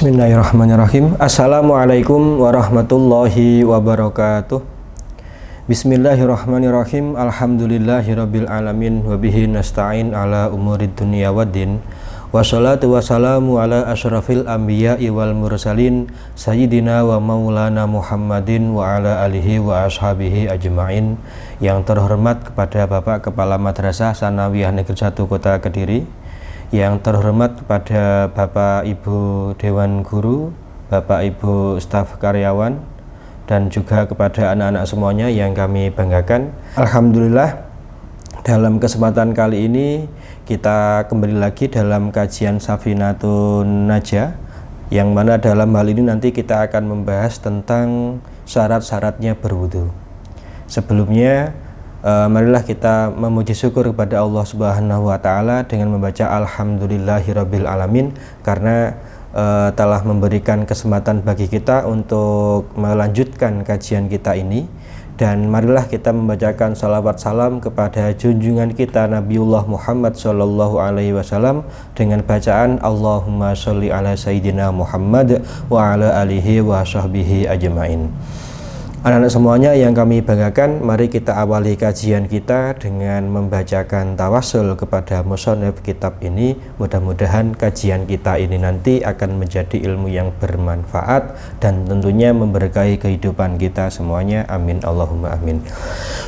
Bismillahirrahmanirrahim. Assalamualaikum warahmatullahi wabarakatuh. Bismillahirrahmanirrahim. Alhamdulillahirabbil alamin wa bihi nasta'in ala umurid dunya waddin. Wassalatu wassalamu ala asyrafil anbiya'i wal mursalin sayyidina wa maulana Muhammadin wa ala alihi wa ashabihi ajma'in. Yang terhormat kepada Bapak Kepala Madrasah Sanawiyah Negeri 1 Kota Kediri, yang terhormat kepada Bapak Ibu Dewan Guru, Bapak Ibu staf karyawan, dan juga kepada anak-anak semuanya yang kami banggakan. Alhamdulillah, dalam kesempatan kali ini kita kembali lagi dalam kajian Safinatun Najah, yang mana dalam hal ini nanti kita akan membahas tentang syarat-syaratnya berwudu. Sebelumnya, marilah kita memuji syukur kepada Allah Subhanahu wa Ta'ala dengan membaca Alhamdulillahirabbil alamin, karena telah memberikan kesempatan bagi kita untuk melanjutkan kajian kita ini. Dan marilah kita membacakan salawat salam kepada junjungan kita Nabiullah Muhammad Sallallahu Alaihi Wasallam dengan bacaan Allahumma sholli ala Sayyidina Muhammad wa ala alihi wa sahbihi ajma'in. Anak-anak semuanya yang kami banggakan, mari kita awali kajian kita dengan membacakan tawassul kepada musannif kitab ini. Mudah-mudahan kajian kita ini nanti akan menjadi ilmu yang bermanfaat dan tentunya memberkahi kehidupan kita semuanya. Amin Allahumma amin.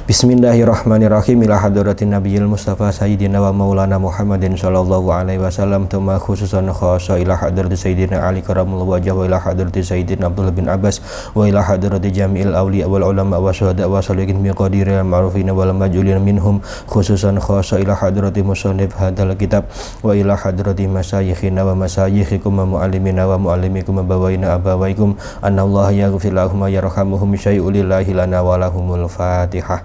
Bismillahirrahmanirrahim. Ila hadratin nabiyil mustafa sayyidina wa maulana Muhammadin sallallahu alaihi wasallam, tuma khususan khassa ila hadrati sayyidina Ali karamullahu wajah, wa ila hadrati sayyidina Abdullah bin Abbas, wa ila hadrati jami'il awliya wal ulama wa syuhada wa salihin min qadiril ma'rufin wal majulin minhum, khususan khassa ila hadrati musannif hadzal kitab, wa ila hadrati masyayikhina wa masyayikhikum wa muallimina wa muallimikum wa bawaina abawaikum, anallahu yaghfir lahum wa yarhamuhum syai'ul lillahi lana wa lahumul fatihah.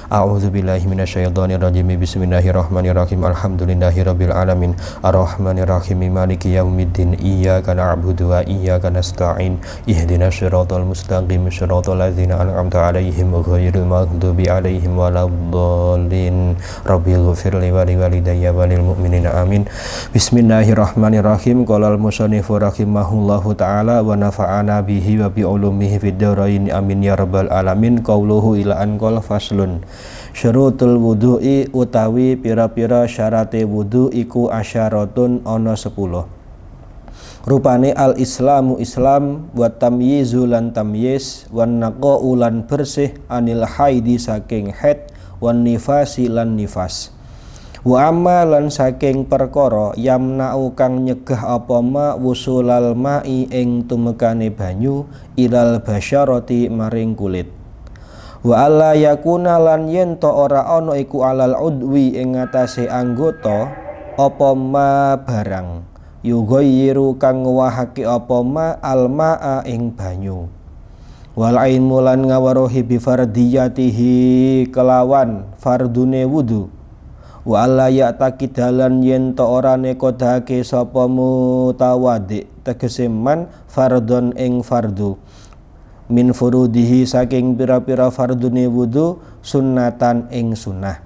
A'udzu billahi minasyaitonir rajim. Bismillahirrahmanirrahim. Alhamdulillahirabbil alamin. Arrahmanir rahim. Maliki yaumiddin. Iyyaka na'budu wa iyyaka nasta'in. Ihdinas siratal mustaqim. Siratal ladzina an'amta 'alaihim ghairil maghdubi 'alaihim waladdallin. Rabbighfirli wa liwalidayya wa lil mu'minina amin. Bismillahirrahmanirrahim. Qala al-musannifu rahimahullahu ta'ala wa nafa'ana bihi wa bi ulumihi fid dharain amin ya rabbal alamin. Qauluhu ila an qala faslun. Syurutul wudu'i utawi pira-pira syarate wudu iku asyaratun ana 10. Rupane al-islamu Islam, wa tamyizu lan tamyiz, wan naqa'u lan bersih, anil haidi saking haid, wan nifasi lan nifas. Wa amma lan saking perkara yamna'u kang nyegah apa ma wusulal ma'i ing tumekane banyu ilal basyarati maring kulit. Wa alla yakuna lan yen to ora ana iku alal udwi ing ngatasé anggota apa ma barang yughayyiru kang ngwahake apa ma almaa ing banyu. Wal ilmu lan ngawaruhi bi fardiyatihi kelawan fardune wudu. Wa alla ya'taqidalan yen to ora nekodake sapa mutawaddi tegese man fardhon ing fardu min furudihi saking pira-pira fardune wudu sunnatan ing sunnah.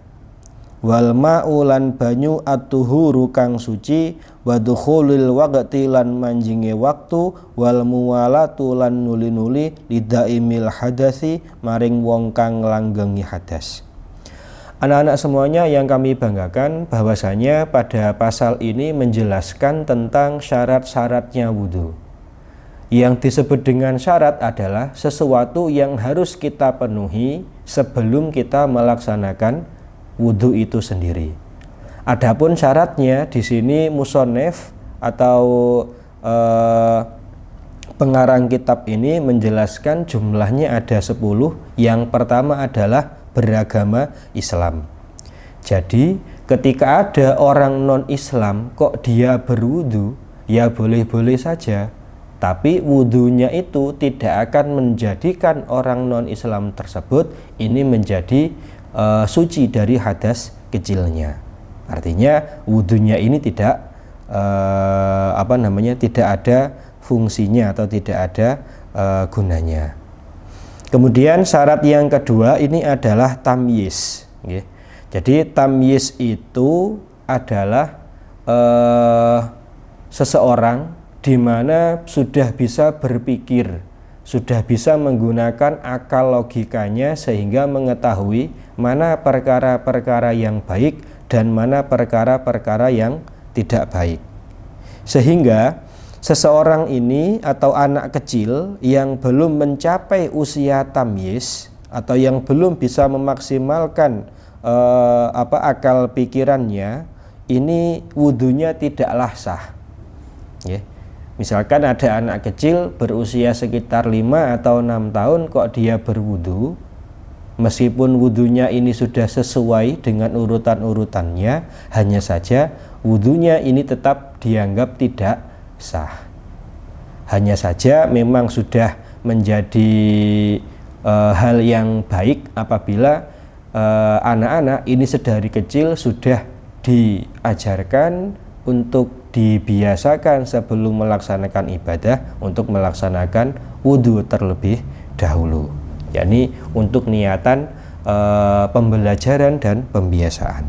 Wal ma'u lan banyu at-tuhuru kang suci, wa dukhulil waqti lan manjinge waktu, wal muwalatu lan nuli-nuli lidaimil hadasi maring wong kang langgengi hadas. Anak-anak semuanya yang kami banggakan, bahwasanya pada pasal ini menjelaskan tentang syarat-syaratnya wudu. Yang disebut dengan syarat adalah sesuatu yang harus kita penuhi sebelum kita melaksanakan wudu itu sendiri. Adapun syaratnya di sini musannif atau pengarang kitab ini menjelaskan jumlahnya ada 10. Yang pertama adalah beragama Islam. Jadi ketika ada orang non-Islam kok dia berwudu, ya boleh-boleh saja. Tapi wudunya itu tidak akan menjadikan orang non-Islam tersebut ini menjadi suci dari hadas kecilnya. Artinya wudunya ini tidak tidak ada fungsinya atau tidak ada gunanya. Kemudian syarat yang kedua ini adalah tamyiz. Jadi tamyiz itu adalah seseorang di mana sudah bisa berpikir, sudah bisa menggunakan akal logikanya sehingga mengetahui mana perkara-perkara yang baik dan mana perkara-perkara yang tidak baik. Sehingga seseorang ini atau anak kecil yang belum mencapai usia tamyiz atau yang belum bisa memaksimalkan akal pikirannya, ini wudunya tidaklah sah. Misalkan ada anak kecil berusia sekitar 5 atau 6 tahun kok dia berwudu, meskipun wudunya ini sudah sesuai dengan urutan-urutannya, hanya saja wudunya ini tetap dianggap tidak sah. Hanya saja memang sudah menjadi hal yang baik apabila anak-anak ini sedari kecil sudah diajarkan untuk dibiasakan sebelum melaksanakan ibadah untuk melaksanakan wudhu terlebih dahulu, yakni untuk niatan pembelajaran dan pembiasaan.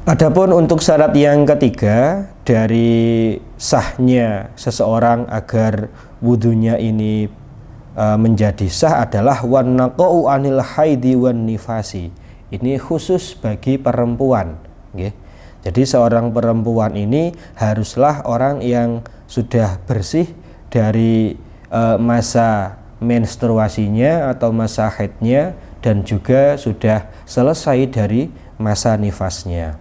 Adapun untuk syarat yang ketiga dari sahnya seseorang agar wudhunya ini menjadi sah adalah wan naqau anil haidi wan nifasi. Ini khusus bagi perempuan, Jadi seorang perempuan ini haruslah orang yang sudah bersih dari masa menstruasinya atau masa haidnya dan juga sudah selesai dari masa nifasnya.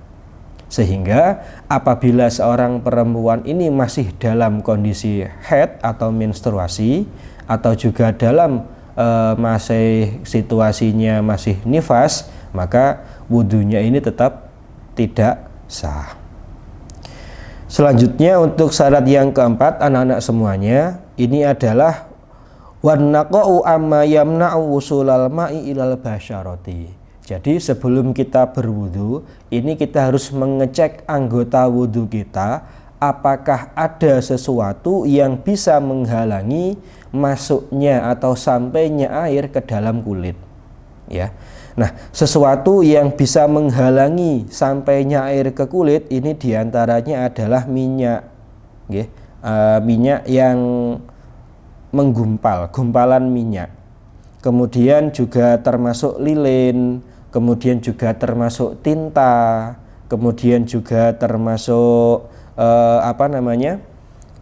Sehingga apabila seorang perempuan ini masih dalam kondisi haid atau menstruasi atau juga dalam masih situasinya masih nifas, maka wudunya ini tetap tidak sah. Selanjutnya untuk syarat yang keempat, anak-anak semuanya, ini adalah wan naqau amma yamna'u wusulal ma'i ilal basyarati. Jadi sebelum kita berwudu, ini kita harus mengecek anggota wudu kita apakah ada sesuatu yang bisa menghalangi masuknya atau sampainya air ke dalam kulit, Nah, sesuatu yang bisa menghalangi sampainya air ke kulit ini diantaranya adalah minyak, minyak yang menggumpal, gumpalan minyak. Kemudian juga termasuk lilin, kemudian juga termasuk tinta, kemudian juga termasuk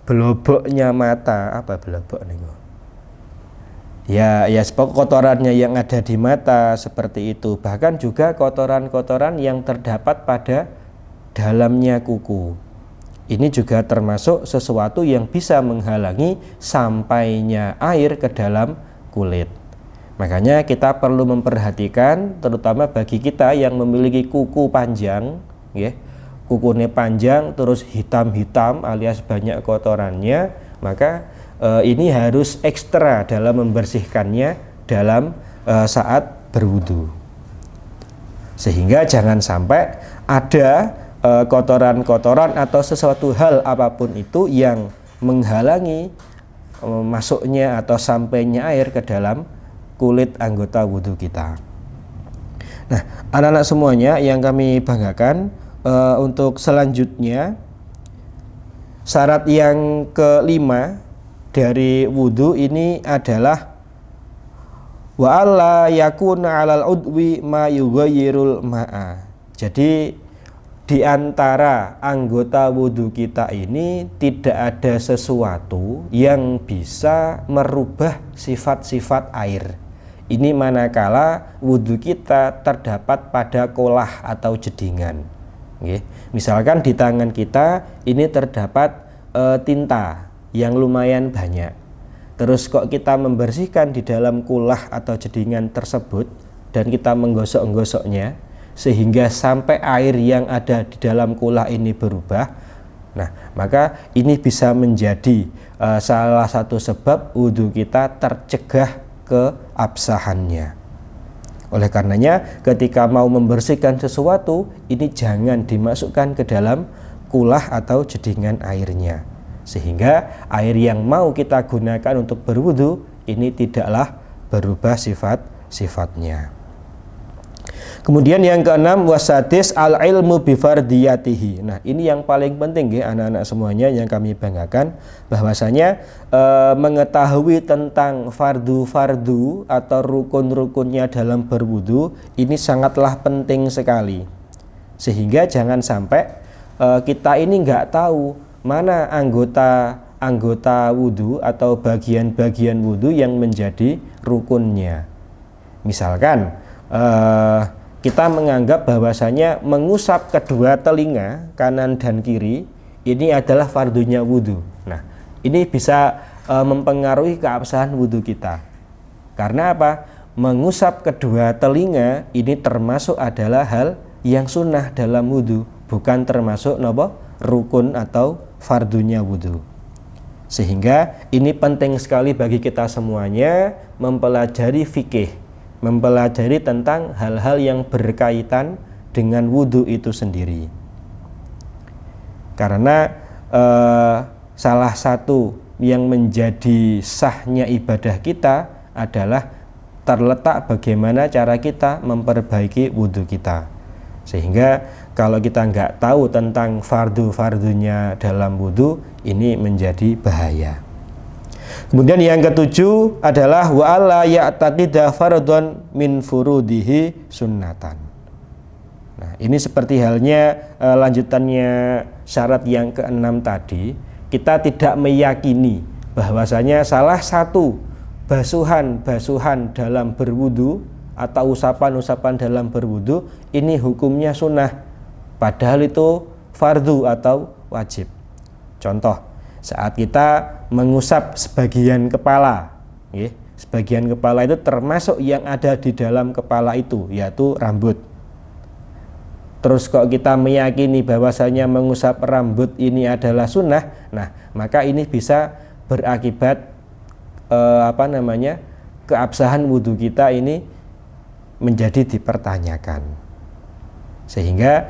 beloboknya mata, belobok nih? Ya kotorannya yang ada di mata seperti itu. Bahkan juga kotoran-kotoran yang terdapat pada dalamnya kuku. Ini juga termasuk sesuatu yang bisa menghalangi sampainya air ke dalam kulit. Makanya kita perlu memperhatikan, terutama bagi kita yang memiliki kuku panjang, kukunya panjang terus hitam-hitam alias banyak kotorannya, maka ini harus ekstra dalam membersihkannya dalam saat berwudu, sehingga jangan sampai ada kotoran-kotoran atau sesuatu hal apapun itu yang menghalangi masuknya atau sampainya air ke dalam kulit anggota wudu kita. Nah, anak-anak semuanya yang kami banggakan, untuk selanjutnya syarat yang kelima dari wudu ini adalah wa alla yakuna 'alal udwi ma yughayyirul ma'a. Jadi di antara anggota wudu kita ini tidak ada sesuatu yang bisa merubah sifat-sifat air. Ini manakala wudu kita terdapat pada kolah atau jedingan. Misalkan di tangan kita ini terdapat tinta yang lumayan banyak. Terus kok kita membersihkan di dalam kulah atau jedingan tersebut dan kita menggosok-gosoknya sehingga sampai air yang ada di dalam kulah ini berubah. Nah, maka ini bisa menjadi salah satu sebab wudu kita tercegah keabsahannya. Oleh karenanya ketika mau membersihkan sesuatu, ini jangan dimasukkan ke dalam kulah atau jedingan airnya, sehingga air yang mau kita gunakan untuk berwudu ini tidaklah berubah sifat-sifatnya. Kemudian yang keenam wasadis al ilmu bifardiyatihi. Nah, ini yang paling penting ya anak-anak semuanya yang kami banggakan, bahwasanya mengetahui tentang fardu-fardu atau rukun-rukunnya dalam berwudu ini sangatlah penting sekali. Sehingga jangan sampai kita ini nggak tahu mana anggota wudu atau bagian-bagian wudu yang menjadi rukunnya. Misalkan kita menganggap bahwasanya mengusap kedua telinga kanan dan kiri ini adalah fardunya wudu. Nah, ini bisa mempengaruhi keabsahan wudu kita. Karena apa? Mengusap kedua telinga ini termasuk adalah hal yang sunnah dalam wudu, bukan termasuk rukun atau fardunya wudu. Sehingga ini penting sekali bagi kita semuanya mempelajari fikih, mempelajari tentang hal-hal yang berkaitan dengan wudu itu sendiri. Karena salah satu yang menjadi sahnya ibadah kita adalah terletak bagaimana cara kita memperbaiki wudu kita. Sehingga kalau kita nggak tahu tentang fardu-fardunya dalam wudu, ini menjadi bahaya. Kemudian yang ketujuh adalah wa alla ya'taqida fardhon min furudihi sunnatan. Nah, ini seperti halnya lanjutannya syarat yang keenam tadi, kita tidak meyakini bahwasanya salah satu basuhan dalam berwudu atau usapan-usapan dalam berwudu ini hukumnya sunnah, padahal itu fardu atau wajib. Contoh, saat kita mengusap sebagian kepala, sebagian kepala itu termasuk yang ada di dalam kepala itu, yaitu rambut. Terus kok kita meyakini bahwasanya mengusap rambut ini adalah sunnah, nah maka ini bisa berakibat keabsahan wudu kita ini menjadi dipertanyakan. Sehingga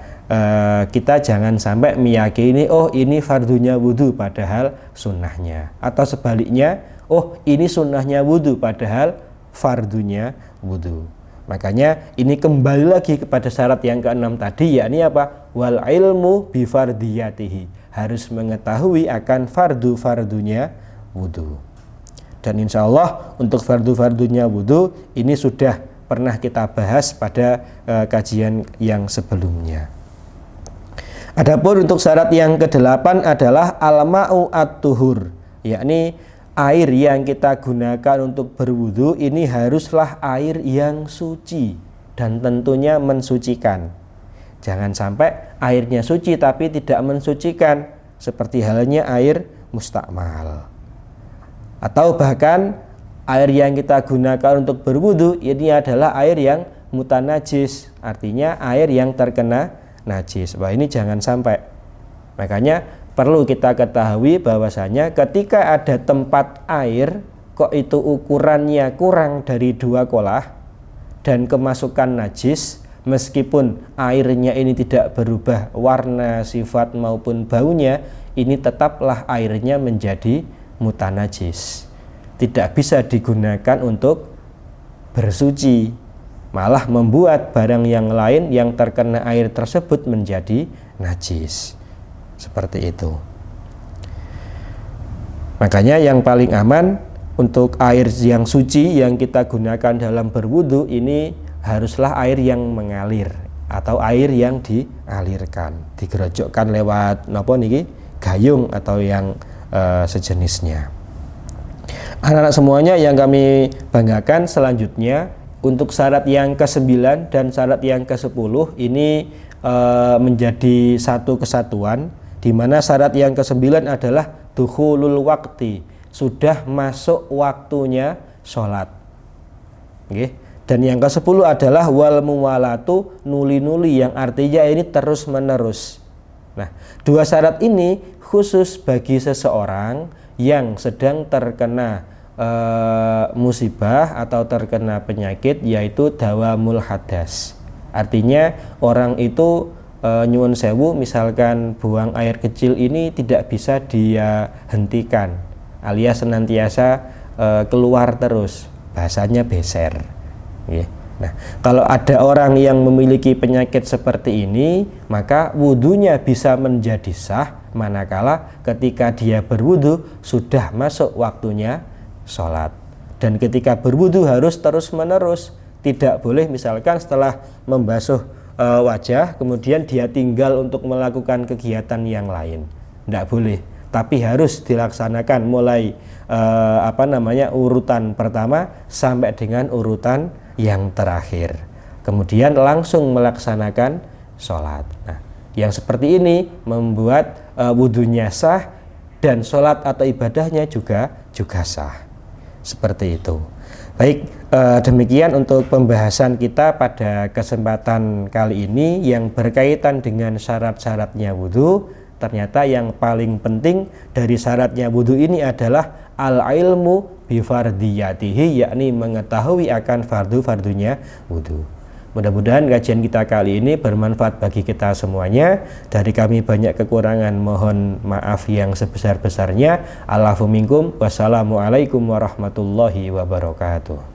kita jangan sampai meyakini oh ini fardunya wudu padahal sunnahnya, atau sebaliknya oh ini sunnahnya wudu padahal fardunya wudu. Makanya ini kembali lagi kepada syarat yang keenam tadi, yakni apa? Wal ilmu bifardiyatihi, harus mengetahui akan fardu-fardunya wudu. Dan insya Allah untuk fardu-fardunya wudu ini sudah pernah kita bahas pada kajian yang sebelumnya. Adapun untuk syarat yang kedelapan adalah al-ma'u at-tuhur, yakni air yang kita gunakan untuk berwudu ini haruslah air yang suci dan tentunya mensucikan. Jangan sampai airnya suci tapi tidak mensucikan, seperti halnya air mustakmal. Atau bahkan air yang kita gunakan untuk berwudu ini adalah air yang mutanajis, artinya air yang terkena najis. Wah, ini jangan sampai. Makanya perlu kita ketahui bahwasanya ketika ada tempat air kok itu ukurannya kurang dari 2 kolah dan kemasukan najis, meskipun airnya ini tidak berubah warna, sifat maupun baunya, ini tetaplah airnya menjadi mutanajis, tidak bisa digunakan untuk bersuci, malah membuat barang yang lain yang terkena air tersebut menjadi najis. Seperti itu. Makanya yang paling aman untuk air yang suci yang kita gunakan dalam berwudu ini haruslah air yang mengalir atau air yang dialirkan, digerojokkan lewat gayung atau yang sejenisnya. Anak-anak semuanya yang kami banggakan, selanjutnya untuk syarat yang ke-9 dan syarat yang ke-10 ini menjadi satu kesatuan, di mana syarat yang ke-9 adalah dukhulul waqti, sudah masuk waktunya sholat. Dan yang ke-10 adalah wal muwalatu, nuli-nuli, yang artinya ini terus menerus. Nah, 2 syarat ini khusus bagi seseorang yang sedang terkena musibah atau terkena penyakit, yaitu dawamul hadas. Artinya orang itu nyuwun sewu, misalkan buang air kecil ini tidak bisa dia hentikan, alias senantiasa keluar terus, bahasanya beser. Nah, kalau ada orang yang memiliki penyakit seperti ini, maka wudhunya bisa menjadi sah manakala ketika dia berwudhu sudah masuk waktunya sholat. Dan ketika berwudhu harus terus-menerus, tidak boleh misalkan setelah membasuh wajah kemudian dia tinggal untuk melakukan kegiatan yang lain. Tidak boleh, tapi harus dilaksanakan mulai urutan pertama sampai dengan urutan yang terakhir, kemudian langsung melaksanakan sholat. Nah, yang seperti ini membuat wudhunya sah dan sholat atau ibadahnya juga sah. Seperti itu. Baik, demikian untuk pembahasan kita pada kesempatan kali ini yang berkaitan dengan syarat-syaratnya wudhu. Ternyata yang paling penting dari syaratnya wudhu ini adalah al-ilmu bifardiyatihi, yakni mengetahui akan fardu-fardunya wudhu. Mudah-mudahan kajian kita kali ini bermanfaat bagi kita semuanya. Dari kami banyak kekurangan, mohon maaf yang sebesar-besarnya. Alafu minkum, wassalamualaikum warahmatullahi wabarakatuh.